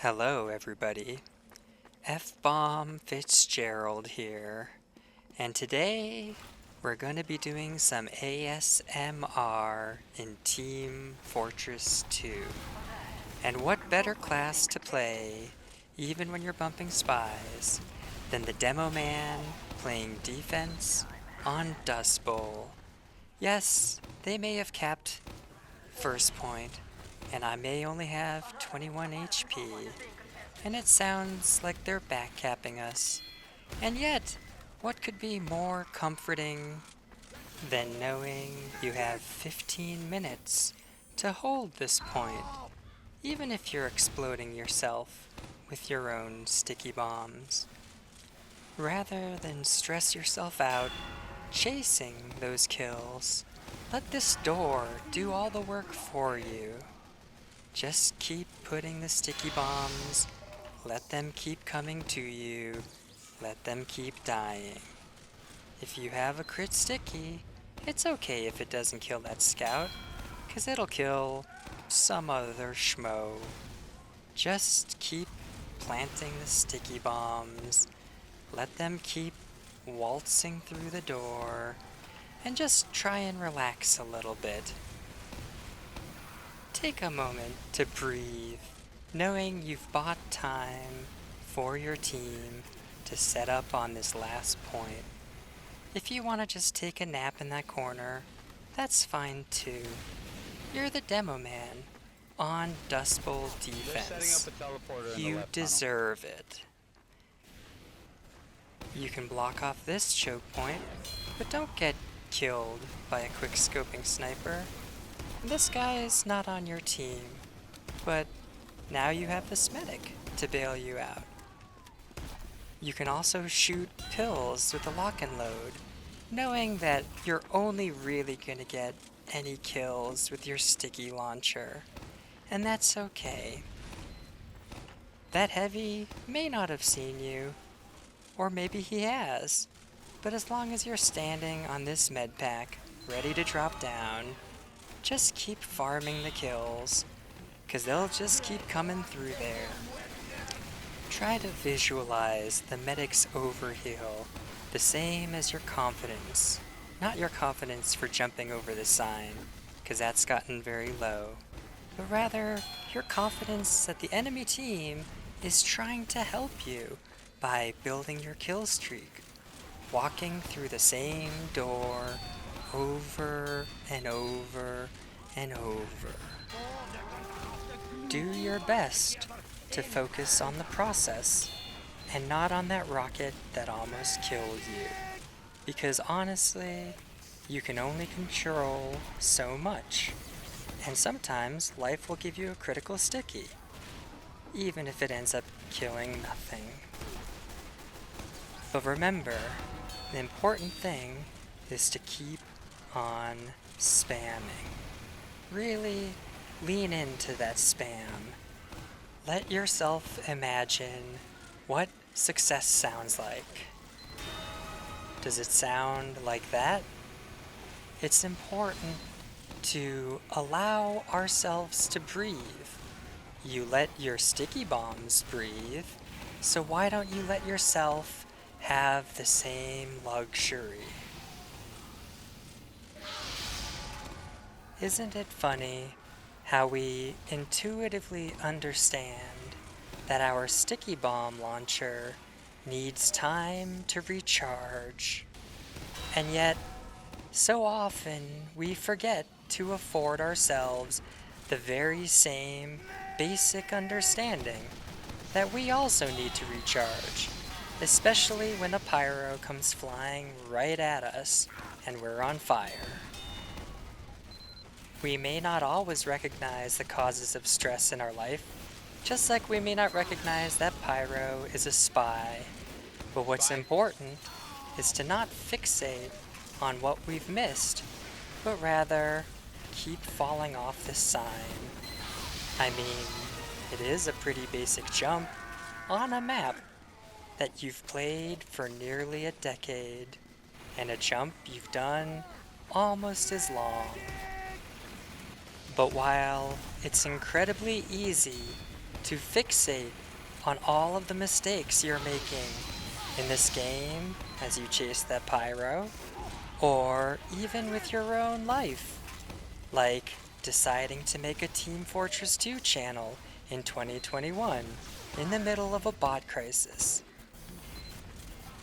Hello, everybody. F-Bomb Fitzgerald here, and today we're going to be doing some ASMR in Team Fortress 2. And what better class to play, even when you're bumping spies, than the Demoman playing defense on Dustbowl. Yes, they may have capped first point, and I may only have 21 HP. And it sounds like they're backcapping us. And yet, what could be more comforting than knowing you have 15 minutes to hold this point, even if you're exploding yourself with your own sticky bombs? Rather than stress yourself out chasing those kills, let this door do all the work for you. Just keep putting the sticky bombs. Let them keep coming to you. Let them keep dying. If you have a crit sticky, it's okay if it doesn't kill that scout, 'cause it'll kill some other schmo. Just keep planting the sticky bombs. Let them keep waltzing through the door, and just try and relax a little bit. Take a moment to breathe, knowing you've bought time for your team to set up on this last point. If you want to just take a nap in that corner, that's fine too. You're the Demoman on Dustbowl defense. You deserve it. You can block off this choke point, but don't get killed by a quick scoping sniper. This guy is not on your team, but now you have this medic to bail you out. You can also shoot pills with the lock and load, knowing that you're only really gonna get any kills with your sticky launcher, and that's okay. That heavy may not have seen you, or maybe he has, but as long as you're standing on this med pack, ready to drop down, just keep farming the kills, 'cause they'll just keep coming through there. Try to visualize the medic's overheal the same as your confidence. Not your confidence for jumping over the sign, 'cause that's gotten very low, but rather your confidence that the enemy team is trying to help you by building your kill streak, walking through the same door over and over and over. Do your best to focus on the process and not on that rocket that almost killed you. Because honestly, you can only control so much. And sometimes life will give you a critical sticky, even if it ends up killing nothing. But remember, the important thing is to keep on spamming. Really lean into that spam. Let yourself imagine what success sounds like. Does it sound like that? It's important to allow ourselves to breathe. You let your sticky bombs breathe, so why don't you let yourself have the same luxury? Isn't it funny how we intuitively understand that our sticky bomb launcher needs time to recharge, and yet so often we forget to afford ourselves the very same basic understanding that we also need to recharge, especially when a pyro comes flying right at us and we're on fire. We may not always recognize the causes of stress in our life, just like we may not recognize that pyro is a spy. But what's important is to not fixate on what we've missed, but rather keep falling off this sign. I mean, it is a pretty basic jump on a map that you've played for nearly a decade, and a jump you've done almost as long. But while it's incredibly easy to fixate on all of the mistakes you're making in this game as you chase that pyro, or even with your own life, like deciding to make a Team Fortress 2 channel in 2021 in the middle of a bot crisis.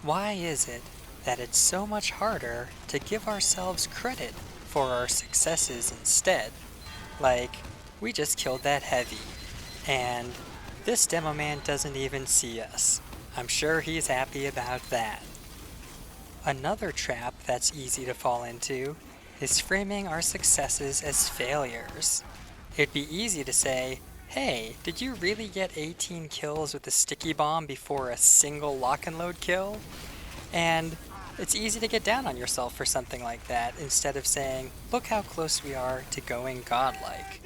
Why is it that it's so much harder to give ourselves credit for our successes instead? Like, we just killed that heavy, and this Demoman doesn't even see us. I'm sure he's happy about that. Another trap that's easy to fall into is framing our successes as failures. It'd be easy to say, hey, did you really get 18 kills with the sticky bomb before a single lock and load kill? And it's easy to get down on yourself for something like that instead of saying, look how close we are to going godlike.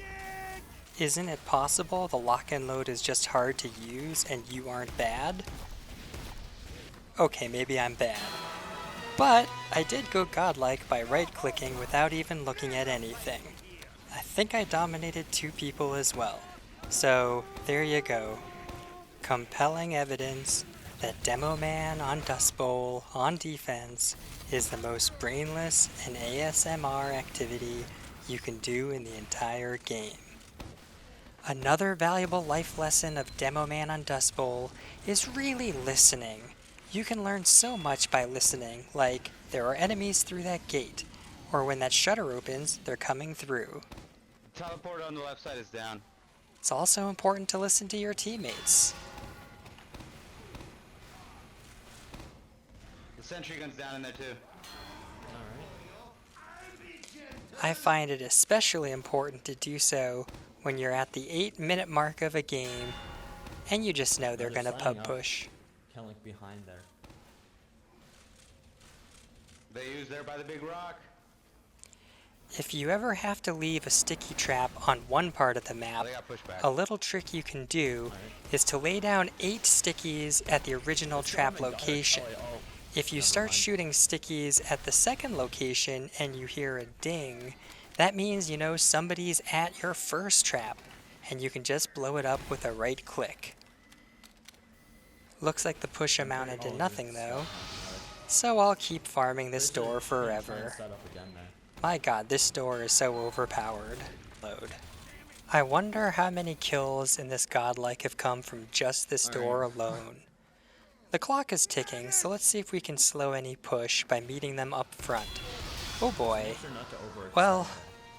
Isn't it possible the lock and load is just hard to use and you aren't bad? Okay, maybe I'm bad. But I did go godlike by right-clicking without even looking at anything. I think I dominated 2 people as well. So there you go. Compelling evidence that Demoman on Dustbowl on defense is the most brainless and ASMR activity you can do in the entire game. Another valuable life lesson of Demoman on Dustbowl is really listening. You can learn so much by listening, like there are enemies through that gate, or when that shutter opens, they're coming through. Teleport on the left side is down. It's also important to listen to your teammates. The sentry gun's down in there too. I find it especially important to do so when you're at the 8-minute mark of a game and you just know they're gonna pub push. Kind of like behind there. They use there by the big rock. If you ever have to leave a sticky trap on one part of the map, They got pushback. a little trick you can do is to lay down 8 stickies at the original trap location. If you start shooting stickies at the second location and you hear a ding, that means you know somebody's at your first trap, and you can just blow it up with a right click. Looks like the push amounted to nothing though, so I'll keep farming this door forever. My god, this door is so overpowered. Load. I wonder how many kills in this godlike have come from just this door alone. The clock is ticking, so let's see if we can slow any push by meeting them up front. Oh boy. Well,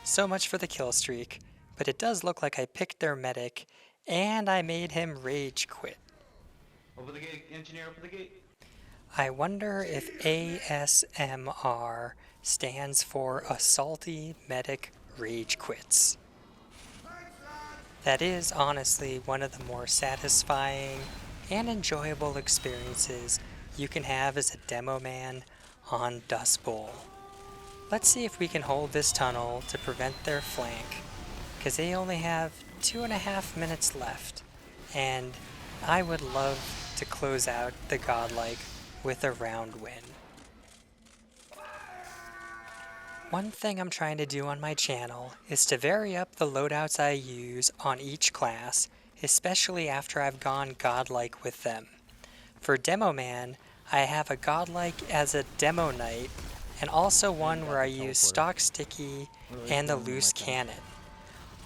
so much for the kill streak, but it does look like I picked their medic, and I made him rage quit. Open the gate, engineer, open the gate. I wonder if ASMR stands for A Salty Medic Rage Quits. That is honestly one of the more satisfying and enjoyable experiences you can have as a Demoman on Dustbowl. Let's see if we can hold this tunnel to prevent their flank, because they only have 2.5 minutes left, and I would love to close out the godlike with a round win. One thing I'm trying to do on my channel is to vary up the loadouts I use on each class, especially after I've gone godlike with them. For Demoman, I have a godlike as a Demo Knight, and also one where I use stock sticky and the loose cannon.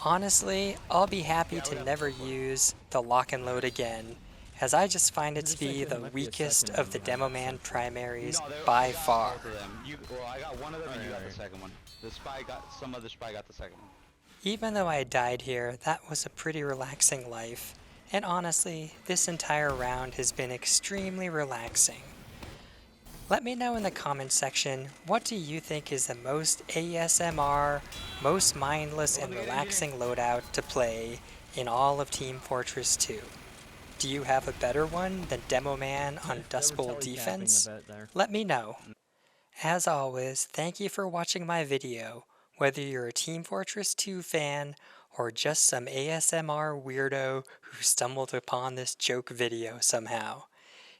Honestly, I'll be happy to never use the lock and load again, as I just find it to be the weakest of the Demoman primaries by far. Well, I got one of them and you got the second one. Some other spy got the second one. Even though I died here, that was a pretty relaxing life, and honestly, this entire round has been extremely relaxing. Let me know in the comment section, what do you think is the most ASMR, most mindless and relaxing loadout to play in all of Team Fortress 2? Do you have a better one than Demoman on Dustbowl defense? Let me know. As always, thank you for watching my video, whether you're a Team Fortress 2 fan or just some ASMR weirdo who stumbled upon this joke video somehow.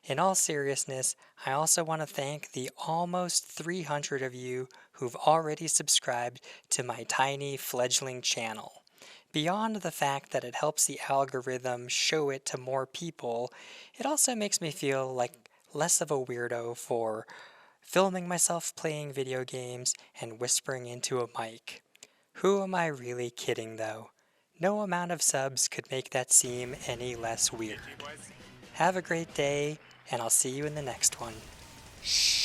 In all seriousness, I also want to thank the almost 300 of you who've already subscribed to my tiny fledgling channel. Beyond the fact that it helps the algorithm show it to more people, it also makes me feel like less of a weirdo for filming myself playing video games and whispering into a mic. Who am I really kidding though? No amount of subs could make that seem any less weird. Have a great day, and I'll see you in the next one. Shh.